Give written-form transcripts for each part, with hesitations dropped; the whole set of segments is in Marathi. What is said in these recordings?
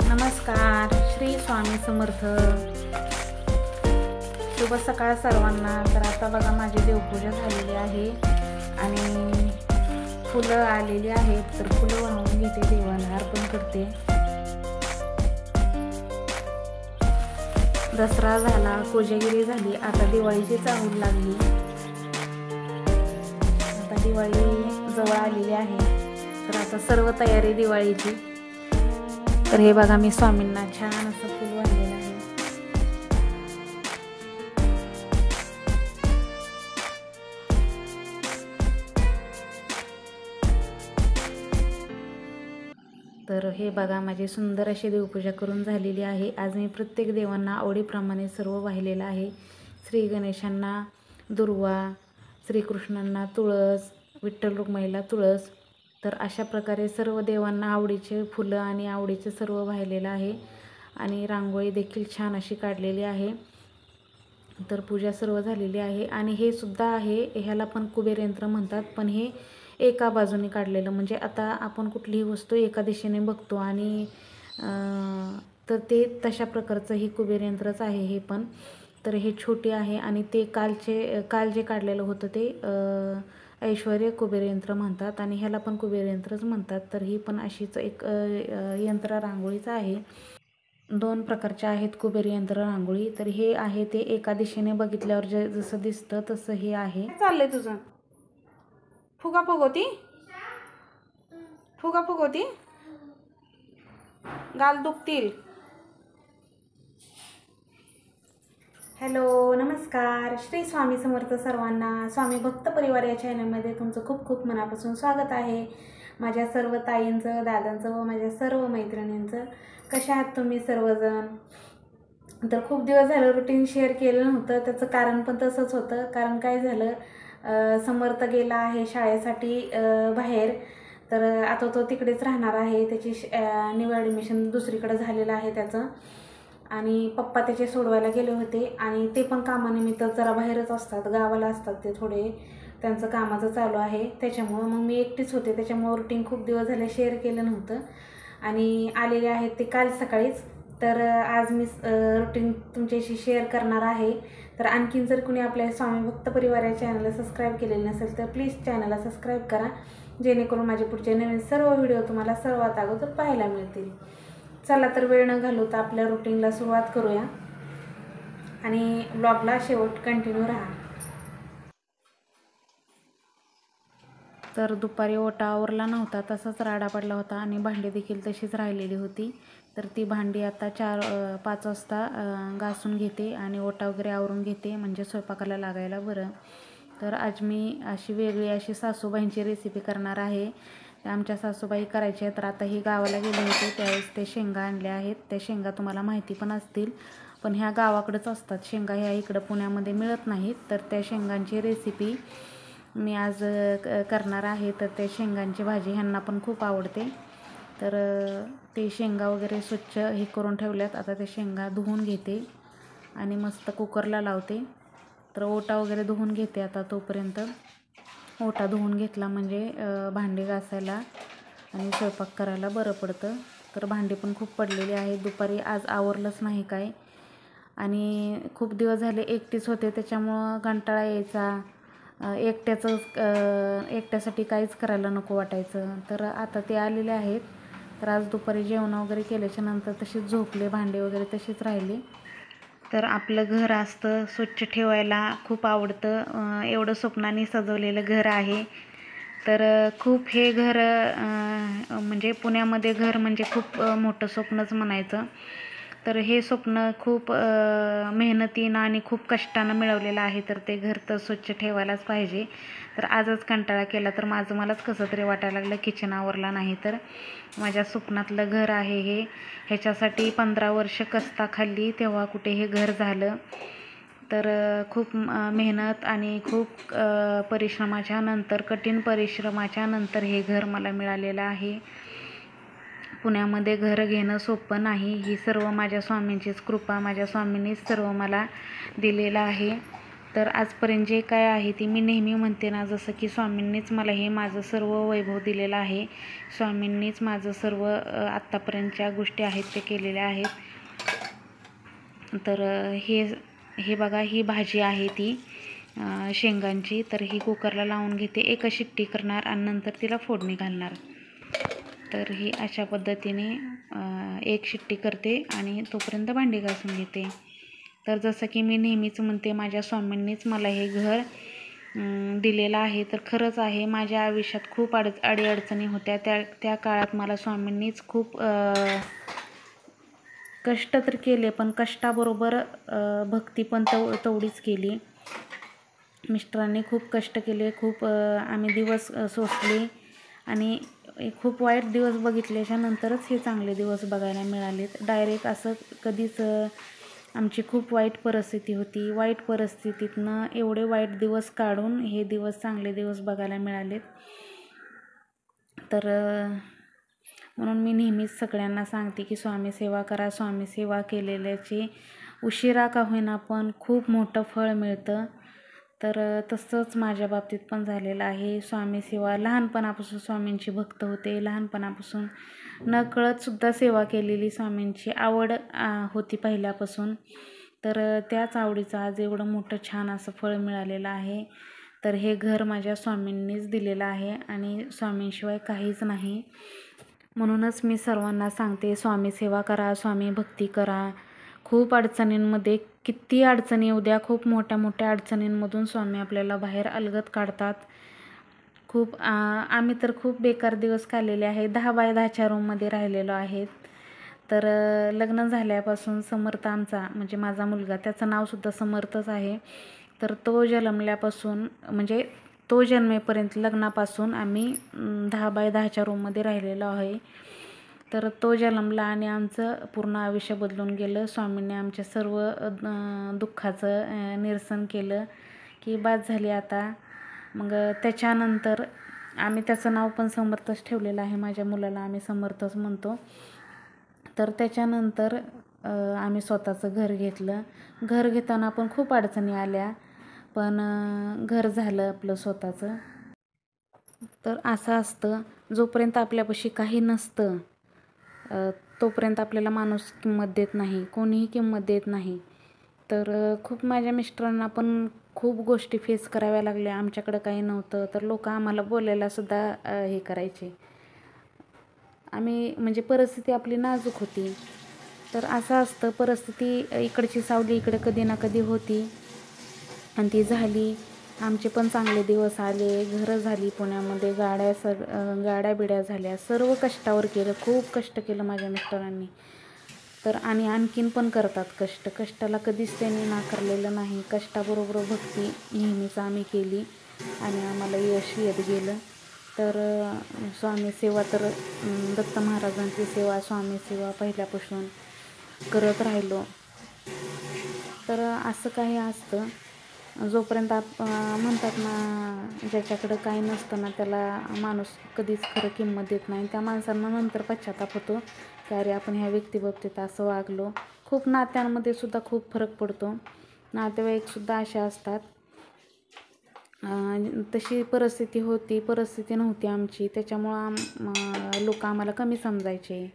नमस्कार, श्री स्वामी समर्थ. शुभ सकाळ सर्वांना. तर आता बघा माझी देवपूजा झालेली आहे आणि फुलं आलेली आहेत. तर फुलं वाहून घेते, देवाला अर्पण करते. दसरा झाला, कोजागिरी झाली, आता दिवाळीची चाहूल लागली. आता दिवाळी जवळ आलेली आहे. तर आता सर्व तयारी दिवाळीची. तर हे बघा मी स्वामींना छान असं फुल वाहिलेलं आहे. तर हे बघा माझी सुंदर अशी देवपूजा करून झालेली आहे. आज मी प्रत्येक देवांना आवडीप्रमाणे सर्व वाहिलेलं आहे. श्री गणेशांना दुर्वा, श्रीकृष्णांना तुळस, विठ्ठल रुक्माईला तुळस. तर अशा प्रकारे सर्व देवांना आवडीचे फुलं आणि आवडीचे सर्व वाहिलेलं आहे. आणि रांगोळी देखील छान अशी काढलेली आहे. तर पूजा सर्व झालेली आहे. आणि हे सुद्धा आहे, ह्याला पण कुबेर यंत्र म्हणतात, पण हे एका बाजूने काढलेलं. म्हणजे आता आपण कुठलीही वस्तू एका दिशेने बघतो आणि तर ते तशा प्रकारचं हे कुबेर यंत्रच आहे हे पण. तर हे छोटे आहे आणि ते काल जे काढलेलं होतं ते ऐश्वर्य कुबेर यंत्र म्हणतात आणि ह्याला पण कुबेर यंत्रच म्हणतात. तर ही पण अशीच एक यंत्र रांगोळीचं आहे. दोन प्रकारचे आहेत कुबेर यंत्र रांगोळी. तर हे आहे ते एका दिशेने बघितल्यावर जसं दिसतं तसं हे आहे. चाललंय तुझं? फुगा फुगवती, फुगा फुगवती, गाल दुखतील. हॅलो, नमस्कार, श्री स्वामी समर्थ सर्वांना. स्वामी भक्त परिवार या चॅनलमध्ये तुमचं खूप खूप मनापासून स्वागत आहे. माझ्या सर्व ताईंचं, दादांचं व माझ्या सर्व मैत्रिणींचं. कशा आहात तुम्ही सर्वजण? तर खूप दिवस झालं रुटीन शेअर केलं नव्हतं. त्याचं कारण पण तसंच होतं. कारण काय झालं, समर्थ गेला आहे शाळेसाठी बाहेर. तर आता तो तिकडेच राहणार आहे. त्याची न्यू ॲडमिशन दुसरीकडे झालेलं आहे त्याचं. आणि पप्पा त्याचे सोडवायला गेले होते आणि ते पण कामानिमित्त जरा बाहेरच असतात, गावाला असतात ते थोडे. त्यांचं कामाचं चालू आहे, त्याच्यामुळं मग मी एकटीच होते. त्याच्यामुळं रुटीन खूप दिवस झाले शेअर केलं नव्हतं. आणि आलेले आहेत ते काल सकाळीच. तर आज मी रुटीन तुमच्याशी शेअर करणार आहे. तर आणखीन जर कुणी आपल्या स्वामी भक्त परिवार या चॅनलला सबस्क्राईब केलेलं नसेल तर प्लीज चॅनलला सबस्क्राईब करा, जेणेकरून माझे पुढचे नवीन सर्व व्हिडिओ तुम्हाला सर्वात अगोदर पाहायला मिळतील. चला तर वेळ न घालवता आपल्या रुटीनला सुरुवात करूया आणि ब्लॉगला शेवट कंटिन्यू राहा. तर दुपारी ओटा आवरला नव्हता, तसाच राडा पडला होता आणि भांडी देखील तशीच राहिलेली होती. तर ती भांडी आता 4-5 वाजता घासून घेते आणि ओटा वगैरे आवरून घेते, म्हणजे स्वयंपाकाला लागायला बरं. तर आज मी अशी वेगळी अशी सासूबाईंची रेसिपी करणार आहे. आमच्या सासूबाई करायच्या. तर आता ही गावाला गेले होते त्यावेळेस ते शेंगा आणल्या आहेत. त्या शेंगा तुम्हाला माहिती पण असतील, पण ह्या गावाकडेच असतात शेंगा, ह्या इकडं पुण्यामध्ये मिळत नाहीत. तर त्या शेंगांची रेसिपी मी आज करणार आहे. तर त्या शेंगांची भाजी ह्यांना पण खूप आवडते. तर ते शेंगा वगैरे स्वच्छ हे करून ठेवल्यात. आता ते शेंगा धुवून घेते आणि मस्त कुकरला लावते. तर ओटा वगैरे धुवून घेते आता तोपर्यंत. ओटा धुवून घेतला म्हणजे भांडी घासायला आणि स्वयंपाक करायला बरं पडतं. तर भांडी पण खूप पडलेली आहे. दुपारी आज आवरलंच नाही काय आणि खूप दिवस झाले एकटीच होते, त्याच्यामुळं कंटाळा यायचा. एकट्यासाठी काहीच करायला नको वाटायचं. तर आता ते आलेले आहेत. तर आज दुपारी जेवण वगैरे केल्याच्या नंतर तशीच झोपले, भांडे वगैरे तशीच राहिले. तर आपलं घर असतं स्वच्छ ठेवायला खूप आवडतं. एवढं स्वप्नाने सजवलेलं घर आहे. तर खूप हे घर म्हणजे पुण्यामध्ये घर म्हणजे खूप मोठं स्वप्नच म्हणायचं. तर हे स्वप्न खूप मेहनतीनं आणि खूप कष्टानं मिळवलेलं आहे. तर ते घर तर स्वच्छ ठेवायलाच पाहिजे. तर आजच कंटाळा केला तर मलाच कसं तरी वाटायला लागलं, किचन आवरला नाही. तर माझ्या स्वप्नातलं घर आहे हे. ह्याच्यासाठी 15 वर्ष कष्टा खाल्ली, तेव्हा कुठे हे घर झालं. तर खूप मेहनत आणि खूप परिश्रमाच्या नंतर, कठीण परिश्रमाच्या नंतर हे घर मला मिळालेलं आहे. पुण्यामध्ये घर घेणं सोपं नाही. ही सर्व माझ्या स्वामींचीच कृपा, माझ्या स्वामींनीच सर्व मला दिलेलं आहे. तर आजपर्यंत जे काय आहे ते मी नेहमी म्हणते ना, जसं की स्वामींनीच मला हे माझं सर्व वैभव दिलेलं आहे. स्वामींनीच माझं सर्व आत्तापर्यंतच्या गोष्टी आहेत ते केलेल्या आहेत. तर हे बघा, ही भाजी आहे ती शेंगांची. तर ही कुकरला लावून घेते, एकच शिट्टी करणार आणि नंतर तिला फोडणी घालणार. तर ही अशा पद्धतीने एक शिट्टी करते आणि तोपर्यंत भांडी घासून घेते. तर जसं की मी नेहमीच म्हणते, माझ्या स्वामींनीच मला हे घर दिलेलं आहे. तर खरंच आहे, माझ्या आयुष्यात खूप अडीअडचणी होत्या. त्या काळात मला स्वामींनीच खूप कष्ट तर केले, पण कष्टाबरोबर भक्ती पण तेवढीच केली. मिस्टरांनी खूप कष्ट केले, खूप आम्ही दिवस सोसले आणि खूप वाईट दिवस बघितल्याच्या नंतरच हे चांगले दिवस बघायला मिळालेत. डायरेक्ट असं कधीच आमची खूप वाईट परिस्थिती होती. वाईट परिस्थितीतनं एवढे वाईट दिवस काढून हे दिवस चांगले दिवस बघायला मिळालेत. तर म्हणून मी नेहमीच सगळ्यांना सांगते की स्वामी सेवा करा. स्वामी सेवा केलेल्याची उशिरा का होईना पण खूप मोठं फळ मिळतं. तर तसंच माझ्या बाबतीत पण झालेलं आहे. स्वामी सेवा लहानपणापासून स्वामींची भक्त होते. लहानपणापासून नकळतसुद्धा सेवा केलेली, स्वामींची आवड होती पहिल्यापासून. तर त्याच आवडीचं आज एवढं मोठं छान असं फळ मिळालेलं आहे. तर हे घर माझ्या स्वामींनीच दिलेलं आहे आणि स्वामींशिवाय काहीच नाही. म्हणूनच मी सर्वांना सांगते, स्वामी सेवा करा, स्वामी भक्ती करा. खूप अडचणींमध्ये, किती अडचणी येऊ द्या, खूप मोठ्या मोठ्या अडचणींमधून स्वामी आपल्याला बाहेर अलगद काढतात. आम्ही तर खूप बेकार दिवस काढलेले आहे. 10 बाय 10च्या रूममध्ये राहिलेलो आहेत. तर लग्न झाल्यापासून समर्थ आमचा, म्हणजे माझा मुलगा, त्याचं नावसुद्धा समर्थच आहे. तर तो जन्मल्यापासून, म्हणजे तो जन्मेपर्यंत लग्नापासून आम्ही 10 बाय 10च्या रूममध्ये राहिलेलो आहे. तर तो जन्मला आणि आमचं पूर्ण आयुष्य बदलून गेलं. स्वामींनी आमच्या सर्व दुःखाचं निरसन केलं की बास झाली आता. मग त्याच्यानंतर आम्ही त्याचं नाव पण समर्थच ठेवलेलं आहे. माझ्या मुलाला आम्ही समर्थच म्हणतो. तर त्याच्यानंतर आम्ही स्वतःचं घर घेतलं. घर घेताना पण खूप अडचणी आल्या, पण घर झालं आपलं स्वतःचं. तर असं असतं, जोपर्यंत आपल्यापाशी काही नसतं तोपर्यंत आपल्याला माणूस किंमत देत नाही, कोणीही किंमत देत नाही. तर खूप माझ्या मिस्टरांना पण खूप गोष्टी फेस कराव्या लागल्या. आमच्याकडं काही नव्हतं तर लोक आम्हाला बोलायलासुद्धा हे करायचे. आम्ही, म्हणजे परिस्थिती आपली नाजूक होती. तर असं असतं, परिस्थिती इकडची सावली इकडे कधी ना कधी होती आणि ती झाली. आमचे पण चांगले दिवस आले, घरं झाली पुण्यामध्ये, गाड्या बिड्या झाल्या. सर्व कष्टावर केलं, खूप कष्ट केलं माझ्या मिस्टरांनी. तर आणि आणखीन पण करतात कष्ट. कष्टाला कधीच त्यांनी नाकारलेलं नाही. कष्टाबरोबर भक्ती नेहमीच आम्ही केली आणि आम्हाला यश येत गेलं. तर स्वामी सेवा तर दत्त महाराजांची सेवा, स्वामी सेवा पहिल्यापासून करत राहिलो. तर असं काही असतं, जोपर्यंत म्हणतात ना, ज्याच्याकडं काही नसतं ना त्याला माणूस कधीच खरं किंमत देत नाही. त्या माणसांना नंतर पश्चाताप होतो की अरे आपण ह्या व्यक्तीबाबतीत असं वागलो. खूप नात्यांमध्ये सुद्धा खूप फरक पडतो. नातेवाईकसुद्धा अशा असतात. तशी परिस्थिती नव्हती आमची, त्याच्यामुळं लोक आम्हाला कमी समजायचे.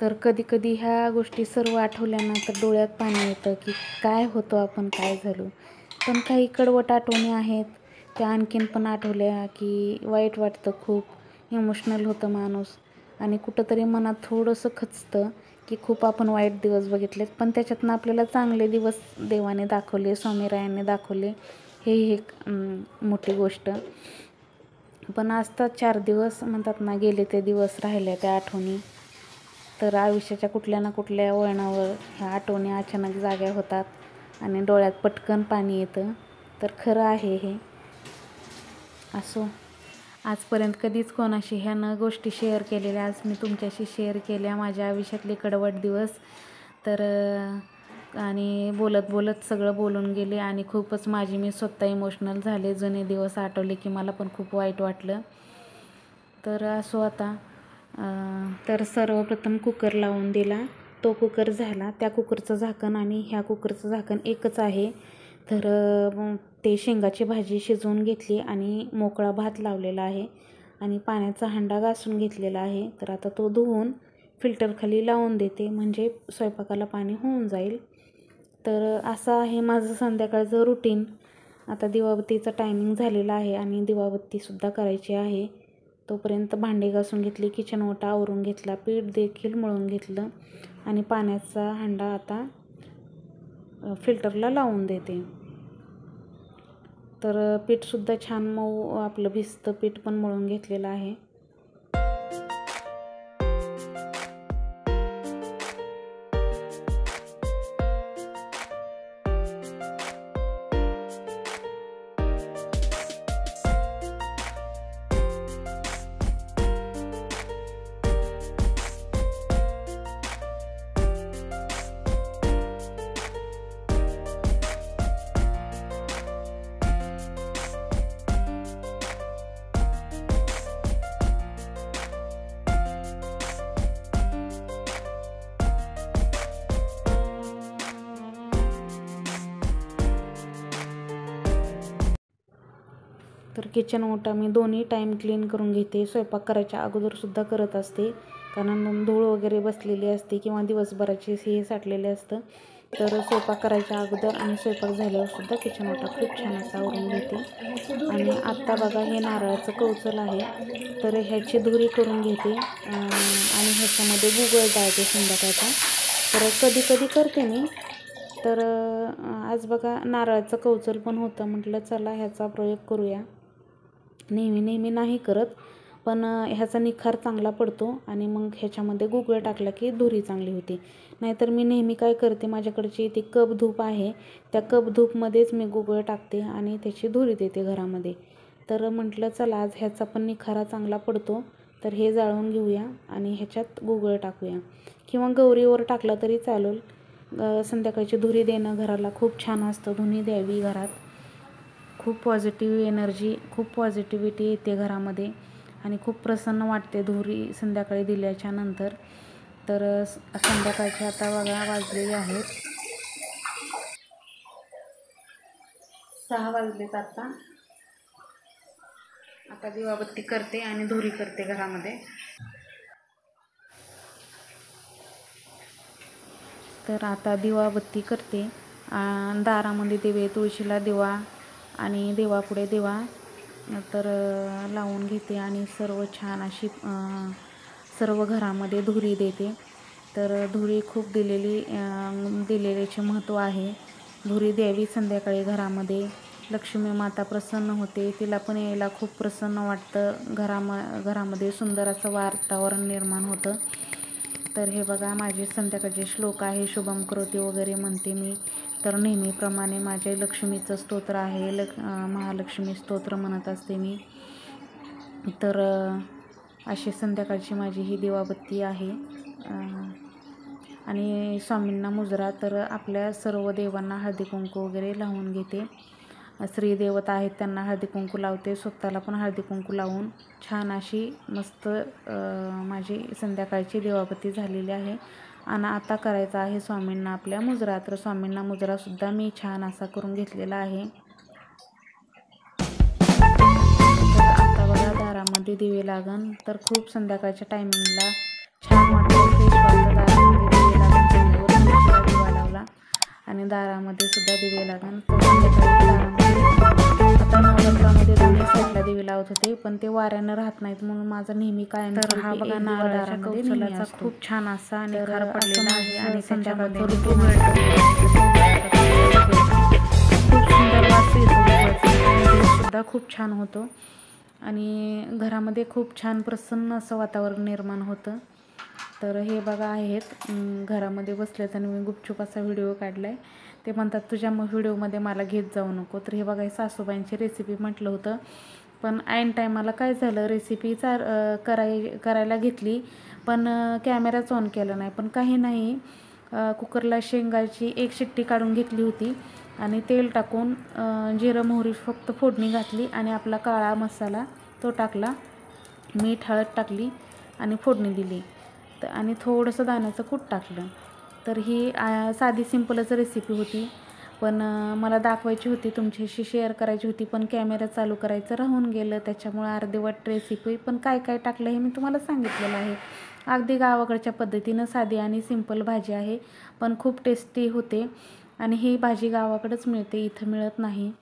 तर कधी ह्या गोष्टी सर्व आठवल्यानंतर डोळ्यात पाणी येतं की काय होतं आपण, काय झालो. पण काही कडवट आठवणी आहेत, त्या आणखीन पण आठवल्या की वाईट वाटतं, खूप इमोशनल होतं माणूस आणि कुठंतरी मनात थोडंसं खचतं की खूप आपण वाईट दिवस बघितलेत. पण त्याच्यातनं आपल्याला चांगले दिवस देवाने दाखवले, स्वामीरायांनी दाखवले, हे एक मोठी गोष्ट. पण असतात 4 दिवस, म्हणतात ना, गेले ते दिवस, राहिल्या त्या आठवणी. तर आयुष्याच्या कुठल्या ना कुठल्या वळणावर ह्या आठवणी अचानक जाग्या होतात आणि डोळ्यात पटकन पाणी येतं. तर खरं आहे हे. असो, आजपर्यंत कधीच कोणाशी ह्या न गोष्टी शेअर केलेल्या, आज मी तुमच्याशी शेअर केल्या, माझ्या आयुष्यातले कडवट दिवस. तर आणि बोलत सगळं बोलून गेले आणि खूपच मी स्वतः इमोशनल झाले. जुने दिवस आठवले की मला पण खूप वाईट वाटलं. तर असो आता. तर सर्वप्रथम कुकर लावून दिला, तो कुकर झाला. त्या कुकरचं झाकण आणि ह्या कुकरचं झाकण एकच आहे. तर ते शेंगाची भाजी शिजवून घेतली आणि मोकळा भात लावलेला आहे आणि पाण्याचा हंडा घासून घेतलेला आहे. तर आता तो धुवून फिल्टरखाली लावून देते, म्हणजे स्वयंपाकाला पाणी होऊन जाईल. तर असं आहे माझं संध्याकाळचं रुटीन. आता दिवाबत्तीचा टायमिंग झालेला आहे आणि दिवाबत्तीसुद्धा करायची आहे. तोपर्यंत भांडे घासून घेतली, किचन ओटा आवरून घेतला, पीठ देखील मळून घेतलं आणि पाण्याचा हंडा आता फिल्टरला लावून देते. तर पीठसुद्धा छान मऊ आपलं भिजतं पीठ पण मळून घेतलेलं आहे. तर किचन ओटा मी दोन्ही टाईम क्लीन करून घेते. स्वयंपाक करायच्या अगोदरसुद्धा करत असते, कारण धूळ वगैरे बसलेली असते किंवा दिवसभराची हे साठलेले असतं. तर स्वयंपाक करायच्या अगोदर आणि स्वयंपाक झाल्यावरसुद्धा किचन ओटा खूप छान असा आवरून घेते. आणि आत्ता बघा हे नारळाचं कवचल आहे, तर ह्याची धुरी करून घेते आणि ह्याच्यामध्ये गुगळ टाळते संध्याकाळचा. तर कधी कधी करते मी. तर आज बघा नारळाचं कवचल पण होतं, म्हटलं चला ह्याचा प्रयोग करूया. नेहमी नाही करत, पण ह्याचा निखार चांगला पडतो आणि मग ह्याच्यामध्ये गुगळ टाकला की धुरी चांगली होती. नाहीतर मी नेहमी काय करते, माझ्याकडची ती कप धूप आहे, त्या कप धूपमध्येच मी गुगळ टाकते आणि त्याची धुरी देते घरामध्ये. तर म्हटलं चला आज ह्याचा पण निखारा चांगला पडतो, तर हे जाळून घेऊया आणि ह्याच्यात गुगळ टाकूया किंवा गौरीवर टाकला तरी चालेल. संध्याकाळची धुरी देणं घराला खूप छान असतं. धुनी द्यावी घरात, खूप पॉझिटिव्ह एनर्जी, खूप पॉझिटिव्हिटी येते घरामध्ये आणि खूप प्रसन्न वाटते धुरी संध्याकाळी दिल्याच्या नंतर. तर संध्याकाळचे आता बघा वाजलेले आहेत 6 वाजलेत आता दिवाबत्ती करते आणि धुरी करते घरामध्ये. तर आता दिवाबत्ती करते. दारामध्ये दिवे, तुळशीला दिवा आणि देवापुढे दिवा तर लावून घेते आणि सर्व छान अशी सर्व घरामध्ये धुरी देते. तर धुरी खूप दिलेल्याचे महत्त्व आहे. धुरी द्यावी संध्याकाळी घरामध्ये. लक्ष्मी माता प्रसन्न होते, तिला पण यायला खूप प्रसन्न वाटतं. घरामध्ये सुंदर असं वातावरण निर्माण होतं. तर हे बघा माझे संध्याकाळचे श्लोक आहे, शुभम करोती वगैरे म्हणते मी. तर नेहमीप्रमाणे माझे लक्ष्मीचं स्तोत्र आहे, महालक्ष्मी स्तोत्र म्हणत असते मी. तर अशी संध्याकाळची माझी ही दिवाबत्ती आहे. आणि स्वामींना मुजरा, तर आपल्या सर्व देवांना हळदी कुंकू वगैरे लावून घेते. श्रीदेवता आहेत त्यांना हळदी कुंकू लावते, स्वतःला पण हळदी कुंकू लावून छान अशी मस्त माझी संध्याकाळची दिवाबत्ती झालेली आहे. आणि आता करायचा आहे स्वामींना आपल्या मुजरा. तर स्वामींना मुजरासुद्धा मी छान असा करून घेतलेला आहे. तर आता बघा दारामध्ये दिवे लागन, तर खूप संध्याकाळच्या टायमिंगला छान वाटतं, फ्रेश वाटतं. दारामध्ये दिवे लागन, समोर दिवा लावला आणि दारामध्ये सुद्धा दिवे लागन. तर संध्याकाळी दारामध्ये आता नवरात्रामध्ये दोन्ही साईडला दिवे लावत होते, पण ते वाऱ्यानं राहत नाहीत म्हणून माझा नेहमी कायम. तर हा बघा नारळाच्या कवचलाचा खूप छान असा निखार पडलेला आहे आणि संध्याकाळचं खूप सुंदर वास येतो, सुद्धा खूप छान होतो आणि घरामध्ये खूप छान प्रसन्न असं वातावरण निर्माण होतं. तर हे बघा आहेत घरामध्ये बसल्यात आणि मी गुपचूप असा व्हिडिओ काढला आहे. ते म्हणतात तुझ्या व्हिडिओमध्ये मला घेत जाऊ नको. तर हे बघा हे सासूबाईंची रेसिपी म्हटलं होतं, पण ऐन टायमाला काय झालं, रेसिपी करायला घेतली पण कॅमेराच ऑन केला नाही. पण काही नाही, कुकरला शेंगाची 1 शिट्टी काढून घेतली होती आणि तेल टाकून जिरं मोहरी फक्त फोडणी घातली आणि आपला काळा मसाला तो टाकला, मीठ हळद टाकली आणि फोडणी दिली आणि थोडंसं दाण्याचं कूट टाकलं. तर ही साधी सिंपलच रेसिपी होती. पण मला दाखवायची होती, तुमच्याशी शेअर करायची होती, पण कॅमेरा चालू करायचं राहून गेलं. त्याच्यामुळे अर्धवट रेसिपी, पण काय काय टाकलं हे मी तुम्हाला सांगितलेलं आहे. अगदी गावाकडच्या पद्धतीनं साधी आणि सिंपल भाजी आहे, पण खूप टेस्टी होते. आणि ही भाजी गावाकडेच मिळते, इथं मिळत नाही.